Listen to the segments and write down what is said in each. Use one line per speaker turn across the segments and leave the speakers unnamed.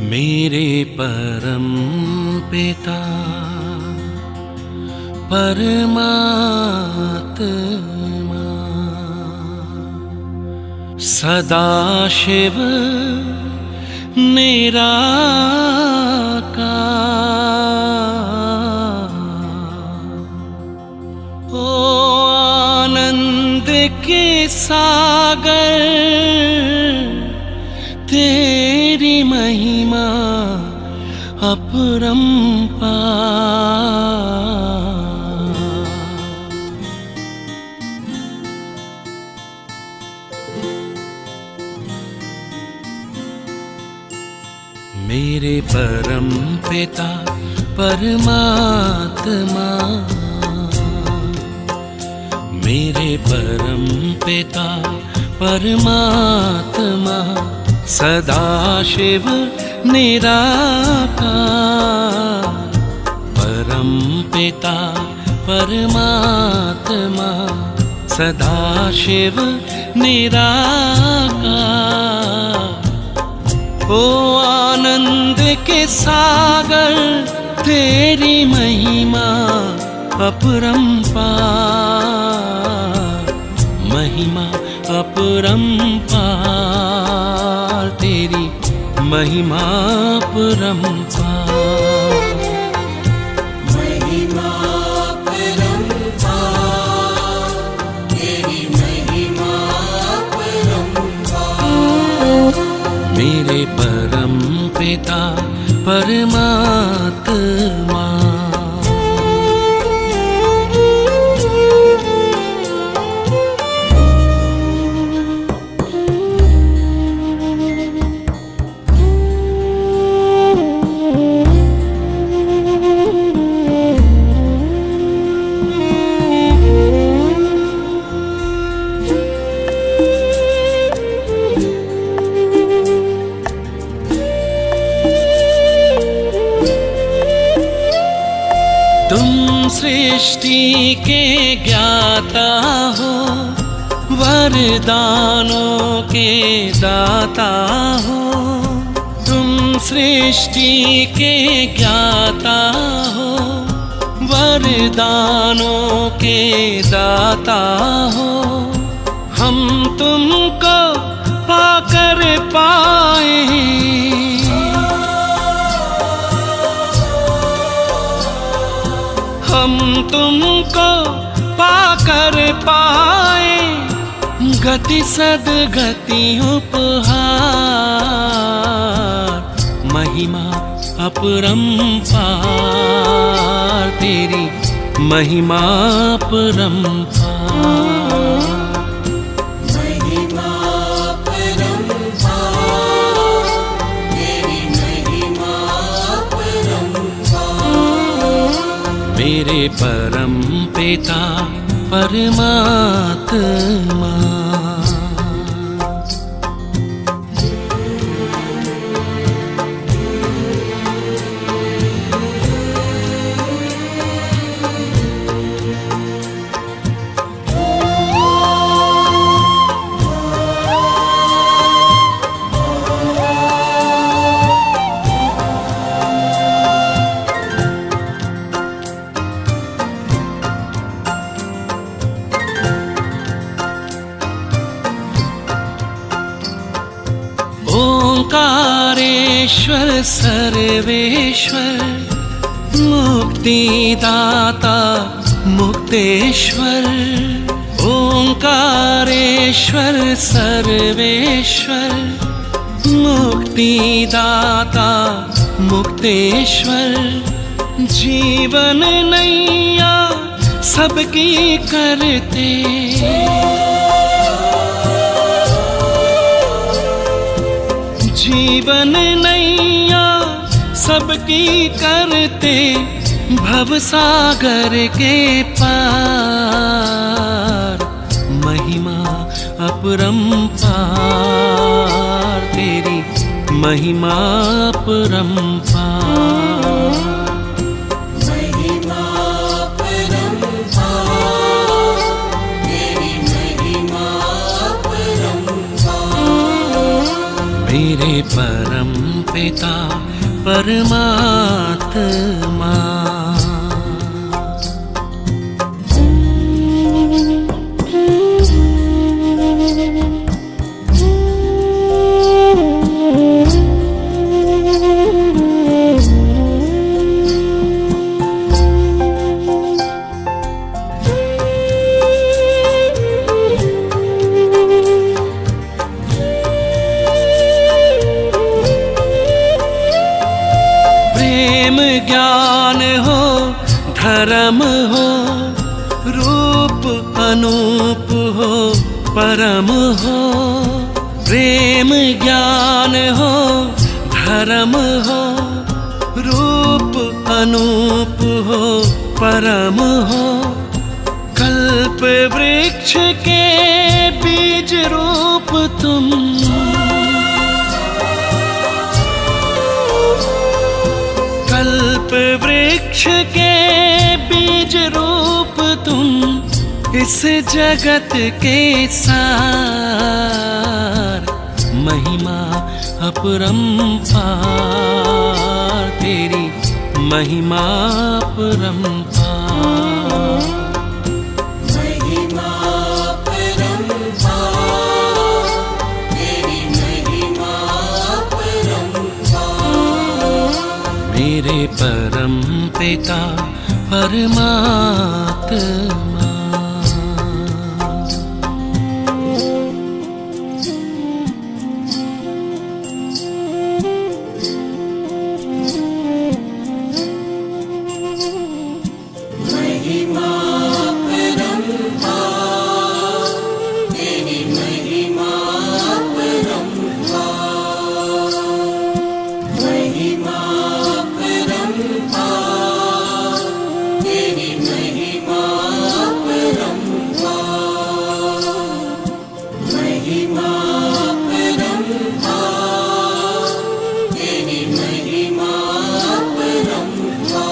मेरे परम पिता परमात्मा सदाशिव निराकार, ओ आनंद के सागर तेरी महिमा अपरंपार। मेरे परम पिता परमात्मा, मेरे परम पिता परमात्मा सदाशिव निराकार, परम पिता परमात्मा सदाशिव निराकार, ओ आनंद के सागर तेरी महिमा अपरंपार, महिमा अपरंपार, तेरी महिमा अपरंपार।
महिमा अपरंपार, तेरी महिमा अपरंपार।
मेरे परम पिता परमात्मा, तुम सृष्टि के ज्ञाता हो, वरदानों के दाता हो। तुम सृष्टि के ज्ञाता हो, वरदानों के दाता हो। हम तुमको पाकर पाए, हम तुमको पाकर पाए, गति सद्गति उपहार, महिमा अपरंपार, तेरी महिमा अपरंपार।
महिमा अपरंपार, तेरी महिमा अपरंपार।
मेरे परम पिता परमात्मा, ओंकारेश्वर सर्वेश्वर, मुक्तिदाता मुक्तेश्वर। ओंकारेश्वर सर्वेश्वर, मुक्तिदाता मुक्तेश्वर। जीवन नैया सबकी करते, जीवन नैया सबकी करते, भवसागर के पार, महिमा अपरंपार, तेरी महिमा अपरंपार।
महिमा अपरंपार, तेरी महिमा अपरंपार।
मेरे परम पिता परमात्मा। ज्ञान हो धर्म हो रूप अनूप हो परम हो। प्रेम ज्ञान हो धर्म हो रूप अनूप हो परम हो। कल्प वृक्ष के बीज रूप तुम, कल्प वृक्ष के बीज रूप तुम। इस जगत के सार महिमा अपरंपार, तेरी महिमा अपरंपार।
महिमा अपरंपार, तेरी महिमा अपरंपार।
मेरे परम पिता परमात्मा।
महिमा अपरंपार, तेरी महिमा अपरंपार। महिमा अपरंपार, तेरी महिमा अपरंपार। महिमा अपरंपार, तेरी महिमा अपरंपार।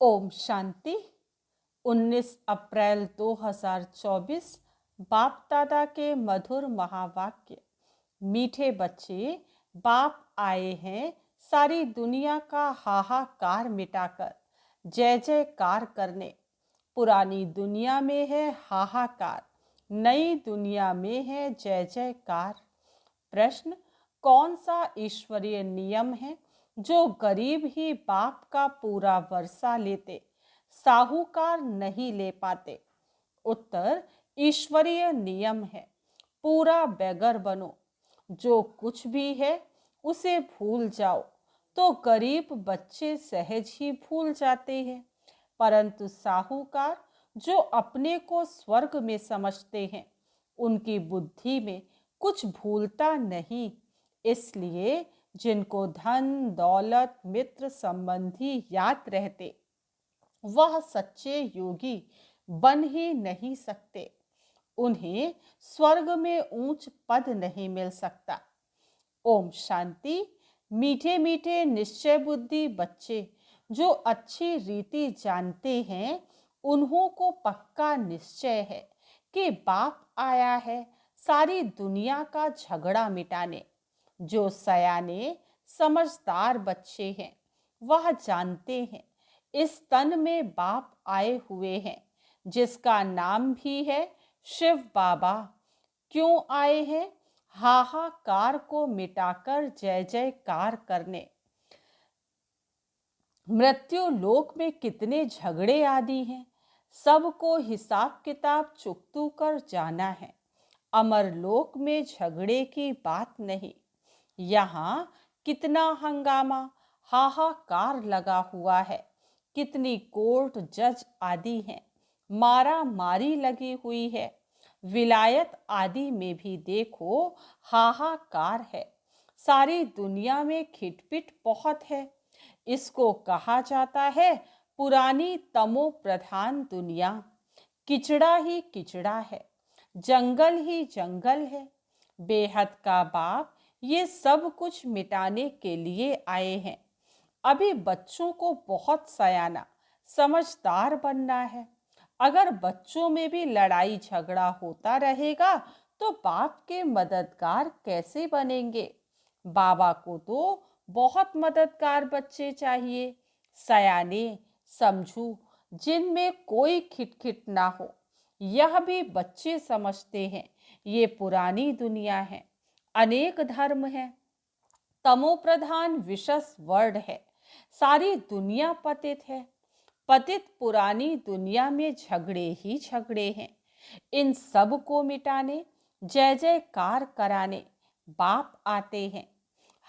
ओम शांति। 19 अप्रैल 2024 बाप दादा के मधुर महावाक्य। मीठे बच्चे, बाप आए हैं सारी दुनिया का हाहाकार मिटाकर जय जयकार करने। पुरानी दुनिया में है हाहाकार, नई दुनिया में है जय जयकार। प्रश्न, कौन सा ईश्वरीय नियम है जो गरीब ही बाप का पूरा वर्षा लेते, साहूकार नहीं ले पाते? उत्तर, ईश्वरीय नियम है पूरा बेगर बनो। जो कुछ भी है उसे भूल जाओ। तो गरीब बच्चे सहज ही भूल जाते हैं, परंतु साहूकार जो अपने को स्वर्ग में समझते हैं उनकी बुद्धि में कुछ भूलता नहीं। इसलिए जिनको धन दौलत मित्र संबंधी याद रहते वह सच्चे योगी बन ही नहीं सकते। उन्हें स्वर्ग में ऊंच पद नहीं मिल सकता। ओम शांति। मीठे मीठे निश्चय बुद्धि बच्चे जो अच्छी रीति जानते हैं उन्हों को पक्का निश्चय है कि बाप आया है सारी दुनिया का झगड़ा मिटाने। जो सयाने समझदार बच्चे हैं वह जानते हैं इस तन में बाप आए हुए हैं जिसका नाम भी है शिव बाबा। क्यों आए हैं? हाहाकार को मिटाकर जय जयकार करने। मृत्यु लोक में कितने झगड़े आदि हैं, सबको हिसाब किताब चुकतू कर जाना है। अमर लोक में झगड़े की बात नहीं। यहाँ कितना हंगामा हाहाकार लगा हुआ है, कितनी कोर्ट जज आदि हैं, मारा मारी लगी हुई है। विलायत आदि में भी देखो हाहाकार है। सारी दुनिया में खिटपिट बहुत है। इसको कहा जाता है पुरानी तमो प्रधान दुनिया। किचड़ा ही किचड़ा है, जंगल ही जंगल है। बेहद का बाप ये सब कुछ मिटाने के लिए आए हैं। अभी बच्चों को बहुत सयाना समझदार बनना है। अगर बच्चों में भी लड़ाई झगड़ा होता रहेगा तो बाप के मददगार कैसे बनेंगे। बाबा को तो बहुत मददगार बच्चे चाहिए, सयाने, समझू, जिनमें कोई खिटखिट ना हो। यह भी बच्चे समझते हैं ये पुरानी दुनिया है, अनेक धर्म है, तमो प्रधान विशस वर्ड है, सारी दुनिया पतित है। पतित पुरानी दुनिया में झगड़े ही झगड़े हैं। इन सब को मिटाने, जय जयकार कराने बाप आते हैं।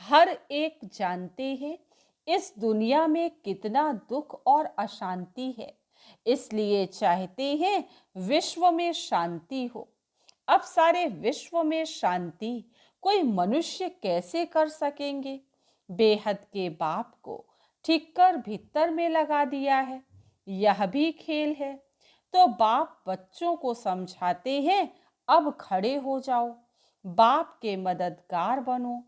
हर एक जानते हैं इस दुनिया में कितना दुख और अशांति है, इसलिए चाहते हैं विश्व में शांति हो। अब सारे विश्व में शांति कोई मनुष्य कैसे कर सकेंगे। बेहद के बाप को ठीक कर भीतर में लगा दिया है, यह भी खेल है। तो बाप बच्चों को समझाते हैं, अब खड़े हो जाओ, बाप के मददगार बनो।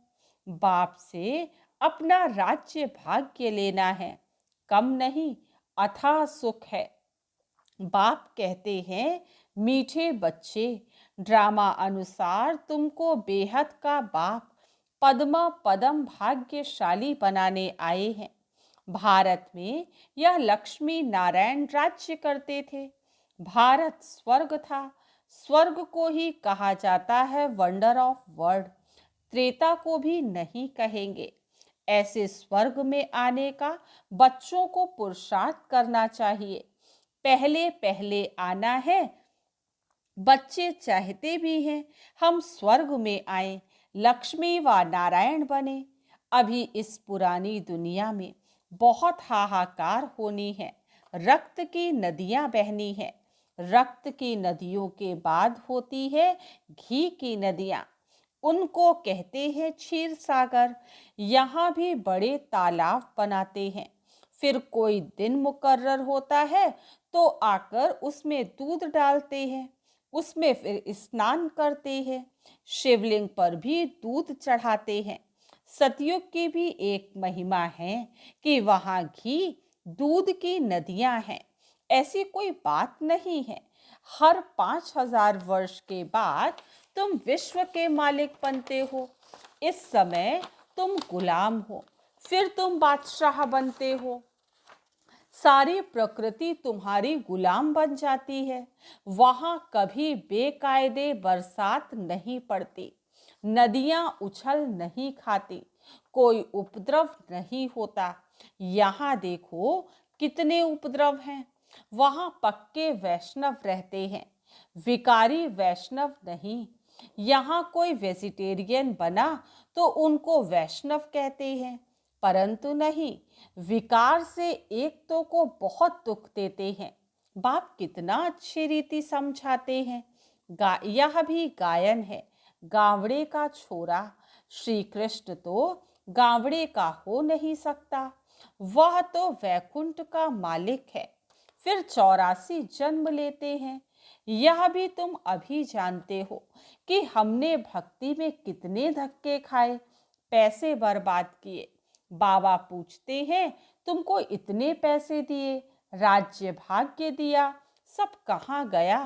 बाप से अपना राज्य भाग्य लेना है, कम नहीं अथाह सुख है। बाप कहते हैं, मीठे बच्चे, ड्रामा अनुसार तुमको बेहद का बाप पद्मा पदम भाग्यशाली बनाने आए हैं। भारत में यह लक्ष्मी नारायण राज्य करते थे। भारत स्वर्ग था, स्वर्ग को ही कहा जाता है वंडर ऑफ वर्ल्ड, त्रेता को भी नहीं कहेंगे। ऐसे स्वर्ग में आने का बच्चों को पुरुषार्थ करना चाहिए। पहले पहले आना है। बच्चे चाहते भी हैं हम स्वर्ग में आए, लक्ष्मी व नारायण बने। अभी इस पुरानी दुनिया में बहुत हाहाकार होनी है, रक्त की नदियां बहनी है। रक्त की नदियों के बाद होती है घी की नदियां, उनको कहते हैं क्षीर सागर। यहाँ भी बड़े तालाब बनाते हैं, फिर कोई दिन मुकर्रर होता है तो आकर उसमें दूध डालते हैं, उसमें फिर स्नान करते हैं, शिवलिंग पर भी दूध चढ़ाते हैं। सतयुग की भी एक महिमा है कि वहाँ घी दूध की नदियाँ हैं। ऐसी कोई बात नहीं है। हर 5000 वर्ष के बाद तुम विश्व के मालिक बनते हो। इस समय तुम गुलाम हो, फिर तुम बादशाह बनते हो। सारी प्रकृति तुम्हारी गुलाम बन जाती है। वहां कभी बेकायदे बरसात नहीं पड़ती, नदियां उछल नहीं खाती, कोई उपद्रव नहीं होता। यहाँ देखो कितने उपद्रव हैं। वहां पक्के वैष्णव रहते हैं, विकारी वैष्णव नहीं। यहाँ कोई वेजिटेरियन बना तो उनको वैष्णव कहते हैं, परंतु नहीं, विकार से एक तो को बहुत दुख देते हैं। बाप कितना अच्छी रीति समझाते हैं। यह भी गायन है, गावड़े का छोरा। श्री कृष्ण तो गावड़े का हो नहीं सकता, वह तो वैकुंठ का मालिक है। फिर 84 जन्म लेते हैं। यह भी तुम अभी जानते हो कि हमने भक्ति में कितने धक्के खाए, पैसे बर्बाद किए। बाबा पूछते हैं, तुमको इतने पैसे दिए, राज्य भाग्य दिया, सब कहाँ गया?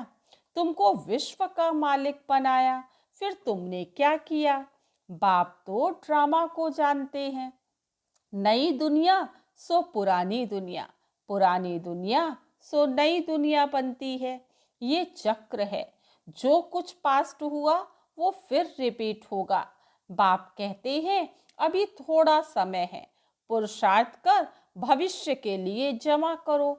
तुमको विश्व का मालिक बनाया, फिर तुमने क्या किया? बाप तो ड्रामा को जानते हैं। नई दुनिया सो पुरानी दुनिया, पुरानी दुनिया सो नई दुनिया बनती है। ये चक्र है, जो कुछ पास्ट हुआ वो फिर रिपीट होगा। बाप कहते हैं, अभी थोड़ा समय है, पुरुषार्थ कर भविष्य के लिए जमा करो।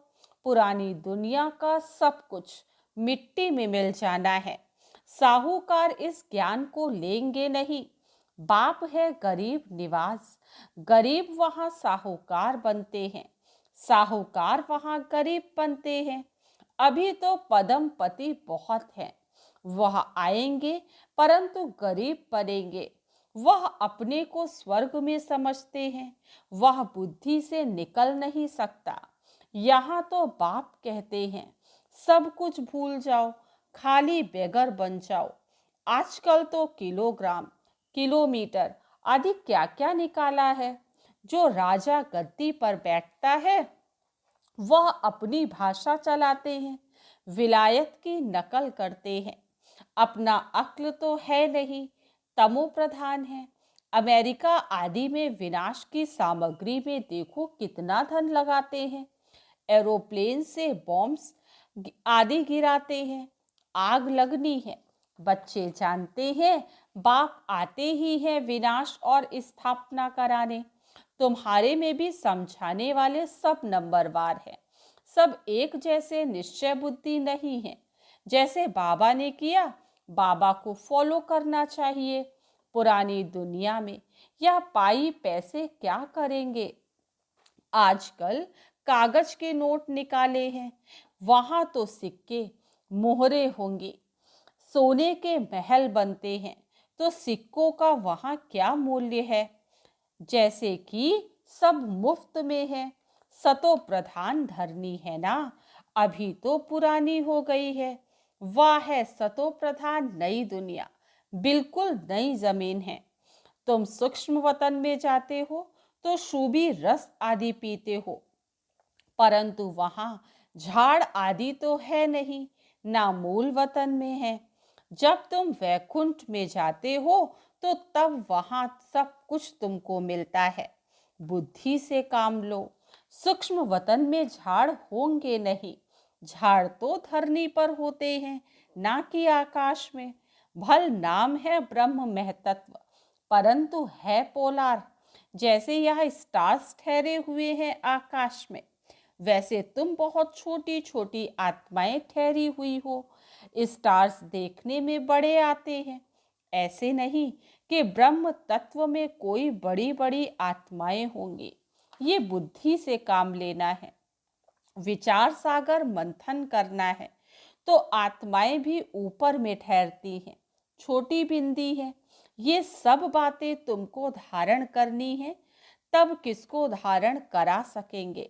पुरानी दुनिया का सब कुछ मिट्टी में मिल जाना है। साहूकार इस ज्ञान को लेंगे नहीं। बाप है गरीब निवास, गरीब वहाँ साहूकार बनते हैं, साहूकार वहाँ गरीब बनते हैं। अभी तो पदम पति बहुत हैं, वह आएंगे परंतु गरीब बनेंगे। वह अपने को स्वर्ग में समझते हैं, वह बुद्धि से निकल नहीं सकता। यहाँ तो बाप कहते हैं, सब कुछ भूल जाओ, खाली बेगर बन जाओ। आजकल तो किलोग्राम, किलोमीटर आदि क्या क्या निकाला है। जो राजा गद्दी पर बैठता है वह अपनी भाषा चलाते हैं, विलायत की नकल करते हैं, अपना अक्ल तो है नहीं, तमो प्रधान है। अमेरिका आदि में विनाश की सामग्री में देखो कितना धन लगाते हैं, एरोप्लेन से बॉम्ब्स आदि गिराते हैं, आग लगनी है। बच्चे जानते हैं बाप आते ही हैं विनाश और स्थापना कराने। तुम्हारे में भी समझाने वाले सब नंबरवार हैं, सब एक जैसे निश्चय बुद्धि नहीं है। जैसे बाबा ने किया बाबा को फॉलो करना चाहिए। पुरानी दुनिया में यह पाई पैसे क्या करेंगे? आजकल कागज के नोट निकाले हैं, वहां तो सिक्के मोहरे होंगे। सोने के महल बनते हैं तो सिक्कों का वहां क्या मूल्य है? जैसे कि सब मुफ्त में है। सतो प्रधान धरनी है ना, अभी तो पुरानी हो गई है। वाह है सतो प्रधान नई दुनिया, बिल्कुल नई जमीन है। तुम सूक्ष्म वतन में जाते हो तो शूबी रस आदि पीते हो, परंतु वहां झाड़ आदि तो है नहीं, ना मूल वतन में है। जब तुम वैकुंठ में जाते हो तो तब वहां सब कुछ तुमको मिलता है। बुद्धि से काम लो। सूक्ष्म वतन में झाड़ होंगे नहीं, झाड़ तो धरनी पर होते हैं, ना कि आकाश में। भल नाम है ब्रह्म महतत्व, परंतु है पोलार। जैसे यह स्टार्स ठहरे हुए हैं आकाश में, वैसे तुम बहुत छोटी छोटी आत्माएं ठहरी हुई हो। स्टार्स देखने में बड़े आते हैं, ऐसे नहीं कि ब्रह्म तत्व में कोई बड़ी बड़ी आत्माएं होंगी। ये बुद्धि से काम लेना है, विचार सागर मंथन करना है, तो आत्माएं भी ऊपर में ठहरती हैं, छोटी बिंदी है। ये सब बातें तुमको धारण करनी है, तब किसको धारण करा सकेंगे?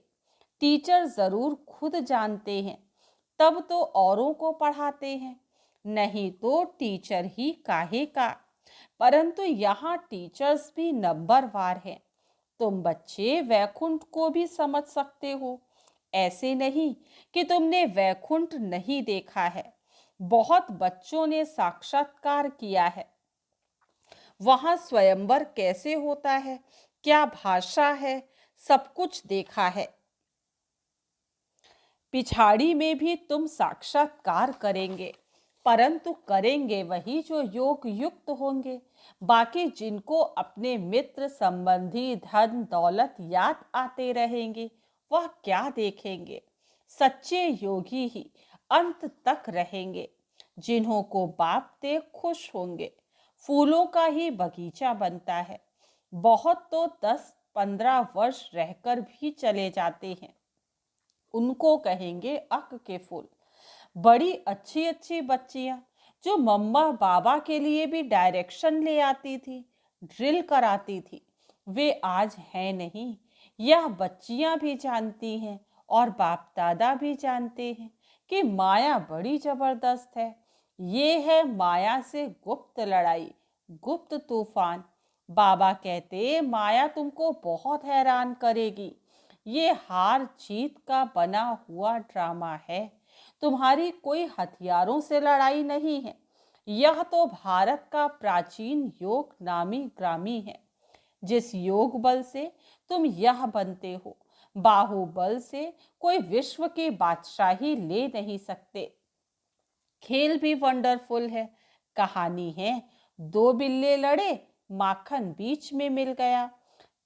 टीचर जरूर खुद जानते हैं, तब तो औरों को पढ़ाते हैं, नहीं तो टीचर ही काहे का। परंतु यहाँ टीचर्स भी नंबरवार हैं। तुम बच्चे वैकुंठ को भी समझ सकते हो, ऐसे नहीं कि तुमने वैकुंठ नहीं देखा है। बहुत बच्चों ने साक्षात्कार किया है। वहां स्वयंवर कैसे होता है, क्या भाषा है, सब कुछ देखा है। पिछाड़ी में भी तुम साक्षात्कार करेंगे, परंतु करेंगे वही जो योग युक्त होंगे। बाकी जिनको अपने मित्र संबंधी धन दौलत याद आते रहेंगे, वह क्या देखेंगे? सच्चे योगी ही अंत तक रहेंगे। जिन्हों को बाप दे खुश होंगे। फूलों का ही बगीचा बनता है। बहुत तो 10-15 वर्ष रहकर भी चले जाते हैं, उनको कहेंगे अक के फूल। बड़ी अच्छी अच्छी बच्चियां जो मम्मा बाबा के लिए भी डायरेक्शन ले आती थी, ड्रिल कराती थी, वे आज हैं नहीं। यह बच्चियां भी जानती हैं और बाप दादा भी जानते हैं कि माया बड़ी जबरदस्त है। ये है माया से गुप्त लड़ाई, गुप्त तूफान। बाबा कहते माया तुमको बहुत हैरान करेगी। ये हार जीत का बना हुआ ड्रामा है, तुम्हारी कोई हथियारों से लड़ाई नहीं है। यह तो भारत का प्राचीन योग नामी ग्रामी है। जिस योग बल से तुम यह बनते हो, बाहुबल से कोई विश्व की बादशाही ले नहीं सकते। खेल भी वंडरफुल है। कहानी है, 2 बिल्ले लड़े, माखन बीच में मिल गया।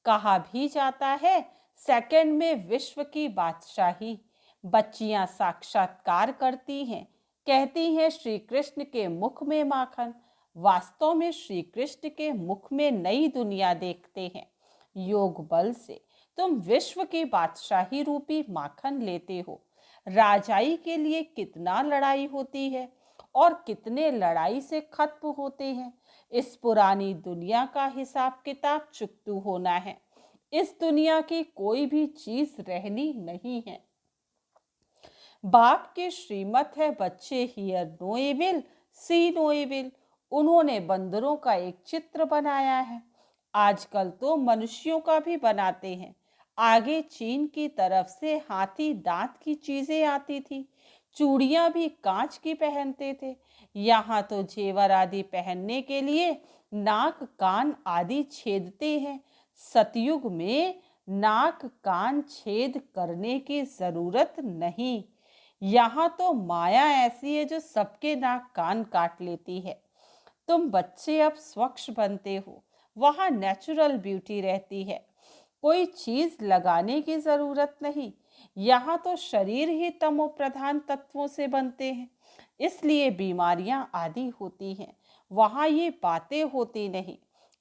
कहा भी जाता है सेकंड में विश्व की बादशाही। बच्चियां साक्षात्कार करती हैं, कहती हैं श्री कृष्ण के मुख में माखन। वास्तव में श्री कृष्ण के मुख में नई दुनिया देखते हैं। योग बल से तुम विश्व की बादशाही रूपी माखन लेते हो। राजाई के लिए कितना लड़ाई होती है और कितने लड़ाई से खत्म होते हैं। इस पुरानी दुनिया का हिसाब किताब चुकतू होना है। इस दुनिया की कोई भी चीज रहनी नहीं है। बाप के श्रीमत है बच्चे hear no evil see no evil. उन्होंने बंदरों का एक चित्र बनाया है। आजकल तो मनुष्यों का भी बनाते हैं। आगे चीन की तरफ से हाथी दांत की चीजें आती थी। चूड़ियां भी कांच की पहनते थे। यहाँ तो जेवर आदि पहनने के लिए नाक कान आदि छेदते हैं। सतयुग में नाक कान छेद करने की जरूरत नहीं। यहाँ तो माया ऐसी है जो सबके नाक कान काट लेती है। तुम बच्चे अब स्वच्छ बनते हो, वहाँ नेचुरल ब्यूटी रहती है। कोई चीज लगाने की जरूरत नहीं। यहाँ तो शरीर ही तमो प्रधान तत्वों से बनते हैं, इसलिए बीमारियां आदि होती हैं। वहाँ ये बातें होती नहीं।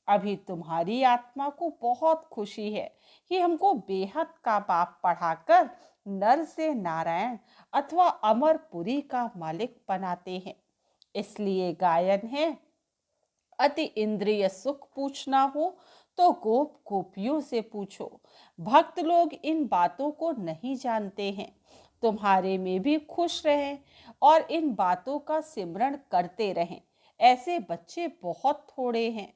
अभी तुम्हारी आत्मा को बहुत खुशी है कि हमको बेहद का बाप पढ़ाकर नर से नारायण अथवा अमरपुरी का मालिक बनाते हैं। इसलिए गायन है, अति इंद्रिय सुख पूछना हो तो गोप गोपियों से पूछो। भक्त लोग इन बातों को नहीं जानते हैं। तुम्हारे में भी खुश रहें और इन बातों का सिमरण करते रहें। ऐसे बच्चे बहुत थोड़े हैं।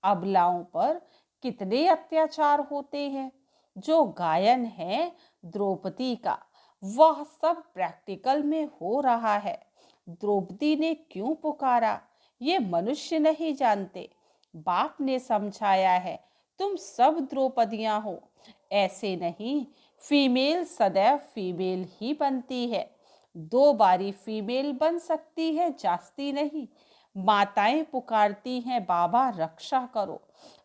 अबलाओं पर कितने अत्याचार होते हैं। जो गायन है द्रौपदी का, वह सब प्रैक्टिकल में हो रहा है। द्रौपदी ने क्यों पुकारा ये मनुष्य नहीं जानते। बाप ने समझाया है, तुम सब द्रौपदियां हो। ऐसे नहीं, फीमेल सदैव फीमेल ही बनती है। 2 बारी फीमेल बन सकती है, जास्ती नहीं। माताएं पुकारती हैं, बाबा रक्षा करो।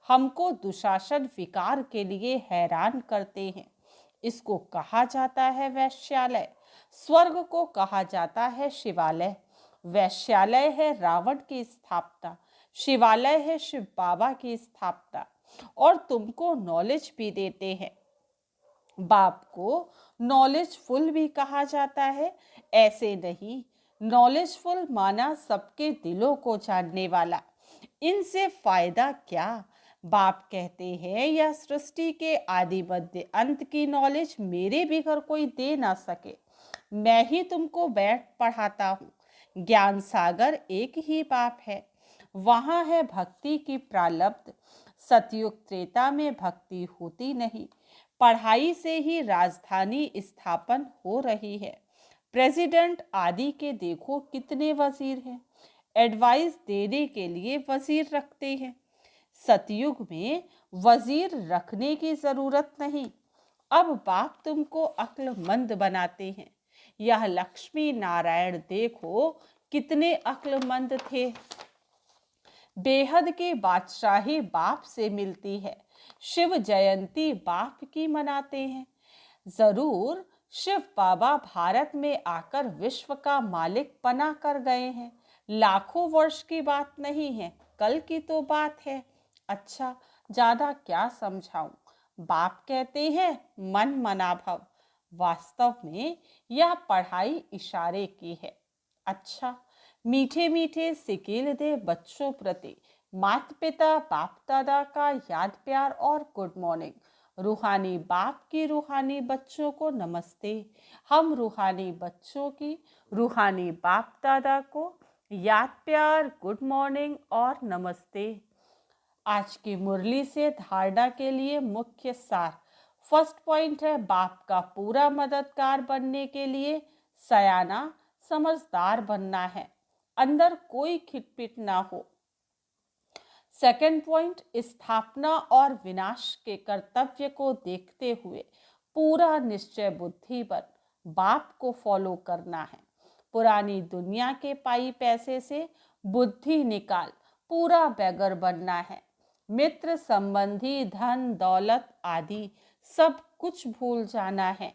हमको दुशासन विकार के लिए हैरान करते हैं। इसको कहा जाता है वैश्यालय। स्वर्ग को कहा जाता है शिवालय। वैश्यालय है रावण की स्थापना, शिवालय है शिव बाबा की स्थापना। और तुमको नॉलेज भी देते हैं। बाप को नॉलेजफुल भी कहा जाता है। ऐसे नहीं, नॉलेजफुल माना सबके दिलों को जानने वाला। इनसे फायदा क्या? बाप कहते हैं, यह सृष्टि के आदि मध्य अंत की नॉलेज मेरे बिगर कोई दे ना सके। मैं ही तुमको बैठ पढ़ाता हूँ। ज्ञान सागर एक ही बाप है। वहाँ है भक्ति की प्रारब्ध। सतयुग त्रेता में भक्ति होती नहीं। पढ़ाई से ही राजधानी स्थापन हो रही है। प्रेसिडेंट आदि के देखो कितने वजीर हैं। एडवाइस देने के लिए वजीर रखते हैं। सतयुग में वजीर रखने की जरूरत नहीं। अब बाप तुमको अक्लमंद बनाते हैं। यह लक्ष्मी नारायण देखो कितने अक्लमंद थे। बेहद की बादशाही बाप से मिलती है। शिव जयंती बाप की मनाते हैं। जरूर शिव बाबा भारत में आकर विश्व का मालिक बना कर गए हैं। लाखों वर्ष की बात नहीं है, कल की तो बात है। अच्छा, ज्यादा क्या समझाऊं। बाप कहते हैं मन मना भव। वास्तव में यह पढ़ाई इशारे की है। अच्छा, मीठे मीठे सिकेल दे बच्चों प्रति माता पिता बाप दादा का याद प्यार और गुड मॉर्निंग। रूहानी बाप की रूहानी बच्चों को नमस्ते। हम रूहानी बच्चों की रूहानी बाप दादा को याद प्यार, गुड मॉर्निंग और नमस्ते। आज की मुरली से धारणा के लिए मुख्य सार। फर्स्ट पॉइंट है, बाप का पूरा मददगार बनने के लिए सयाना समझदार बनना है, अंदर कोई खिटपिट ना हो। सेकंड पॉइंट, स्थापना और विनाश के कर्तव्य को देखते हुए पूरा निश्चय बुद्धि बन बाप को फॉलो करना है। पुरानी दुनिया के पाई पैसे से बुद्धि निकाल पूरा बेगर बनना है। मित्र संबंधी धन दौलत आदि सब कुछ भूल जाना है।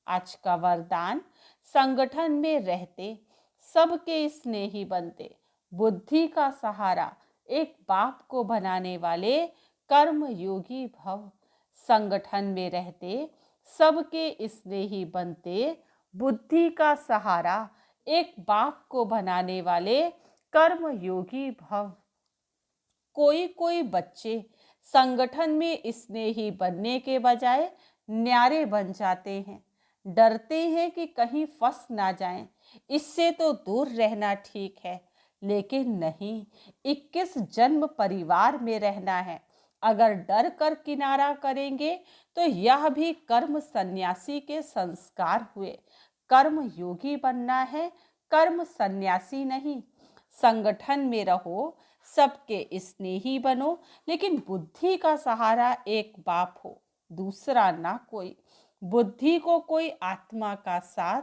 आज का वरदान, संगठन में रहते सबके स्नेही बनते, बुद्धि का सहारा एक बाप को बनाने वाले कर्म योगी भव। संगठन में रहते सबके स्नेही बनते, बुद्धि का सहारा एक बाप को बनाने वाले कर्म योगी भव। कोई कोई बच्चे संगठन में स्नेही बनने के बजाय न्यारे बन जाते हैं। डरते हैं कि कहीं फंस ना जाएं। इससे तो दूर रहना ठीक है, लेकिन नहीं, 21 जन्म परिवार में रहना है। अगर डर कर किनारा करेंगे तो यह भी कर्म सन्यासी के संस्कार हुए। कर्म योगी बनना है, कर्म सन्यासी नहीं। संगठन में रहो, सबके स्नेही बनो, लेकिन बुद्धि का सहारा एक बाप हो, दूसरा ना कोई। बुद्धि को कोई आत्मा का साथ,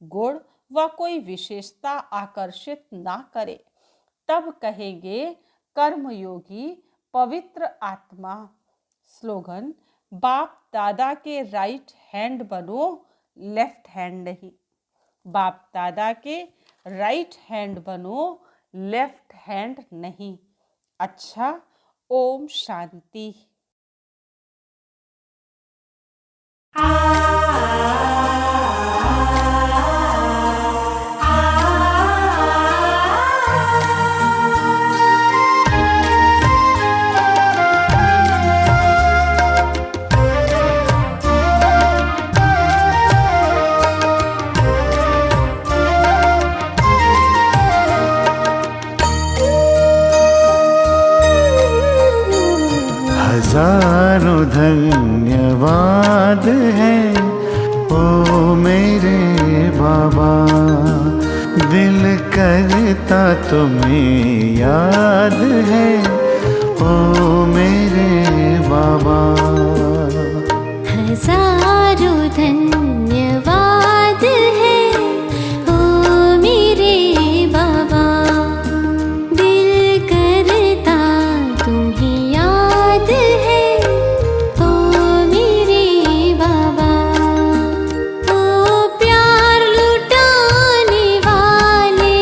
गुण व कोई विशेषता आकर्षित ना करे, तब कहेंगे कर्मयोगी पवित्र आत्मा। स्लोगन, बाप दादा के राइट हैंड बनो, लेफ्ट हैंड नहीं। बाप दादा के राइट हैंड बनो, लेफ्ट हैंड नहीं। अच्छा, ओम शांति।
हजारों धन्यवाद है ओ मेरे बाबा, दिल करता तुम्हें याद है ओ मेरे बाबा।
हजारों धन्यवाद है ओ मेरे बाबा, दिल करता तुम्हें याद है ओ मेरे बाबा। ओ प्यार लुटाने वाले,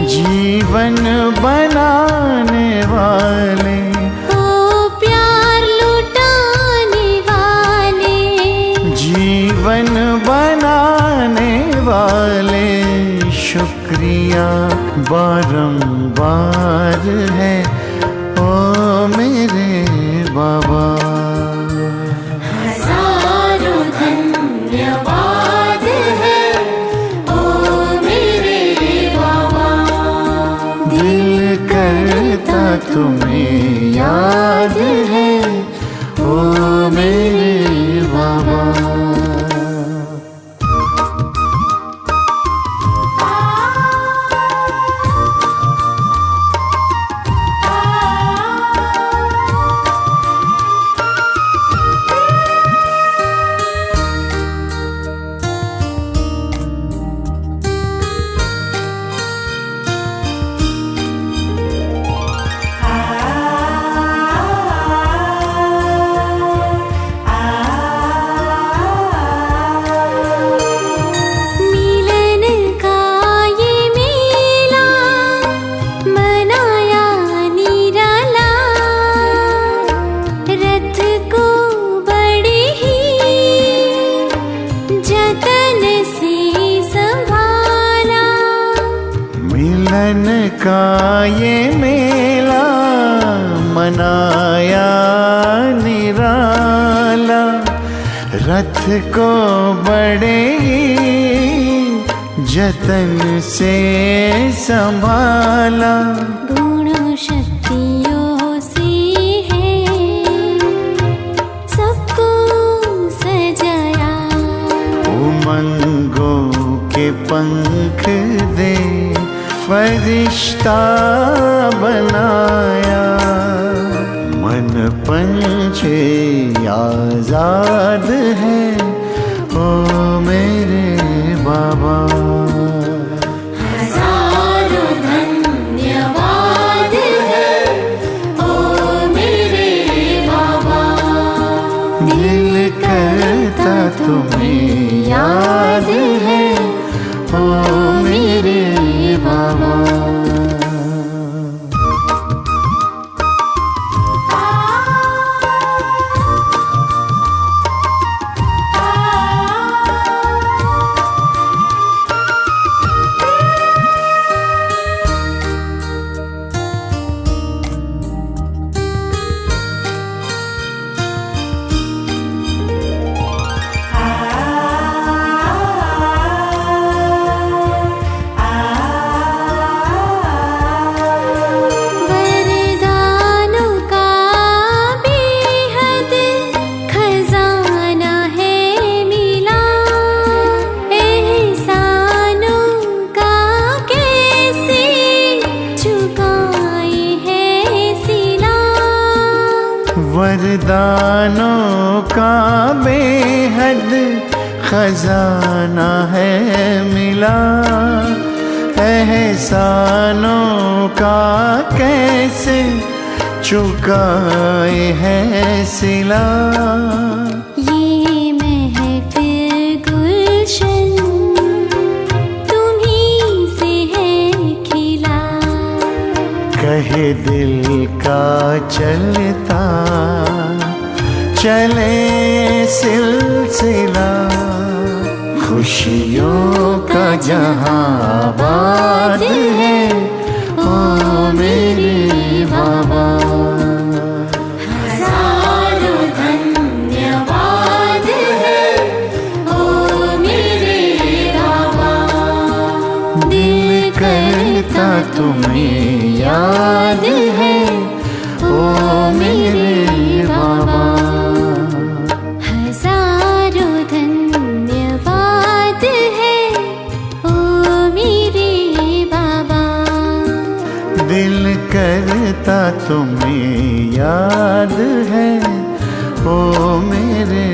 जीवन बनाने वाले,
ओ प्यार लुटाने वाले,
जीवन बनाने वाले, शुक्रिया बारंबार है ओ मेरे बाबा।
हजारों धन्यवाद है ओ मेरे बाबा,
दिल करता तुम्हें याद है ओ मेरे बाबा। का ये मेला मनाया निराला, रथ को बड़े जतन से संभाला।
गुण शक्तियों से है सबको सजाया,
उमंगों के पंख दे फरिश्ता बनाया। मन पंछी आजाद है ओ मेरे बाबा।
हजारों धन्यवाद है ओ मेरे बाबा,
दिल करता तुम्हें याद है ओ मेरे बाबा। बेहद खजाना है मिला, एहसानों का कैसे चुकाए है सिला।
ये महफिल गुलशन तुम्हीं से है खिला,
कहे दिल का चलता चले सिलसिला, खुशियों का जहां आबाद है ओ मेरे बाबा।
हजारों धन्यवाद है ओ मेरे बाबा,
दिल करता तुम्हें याद है ओ मेरे बाबा।
हजारों धन्यवाद है ओ मेरे बाबा,
दिल करता तुम्हें याद है ओ मेरे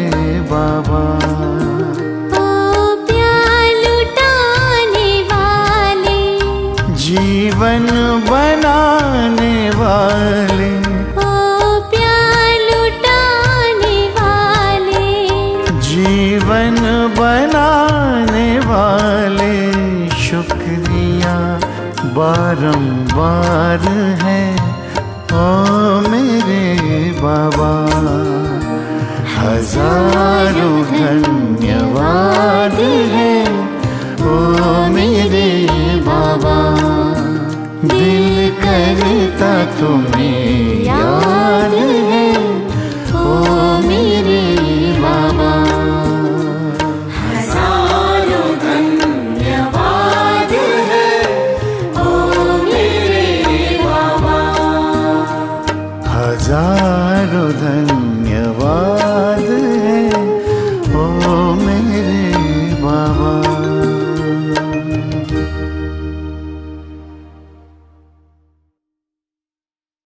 बाबा।
ओ प्यार लुटाने वाले,
जीवन बनाने वाले,
ओ प्यार लुटाने वाले,
जीवन बनाने वाले, शुक्रिया बारंबार है ओ मेरे बाबा। हजारों धन्यवाद है ओ मेरे बाबा, दिल करता तुम्हें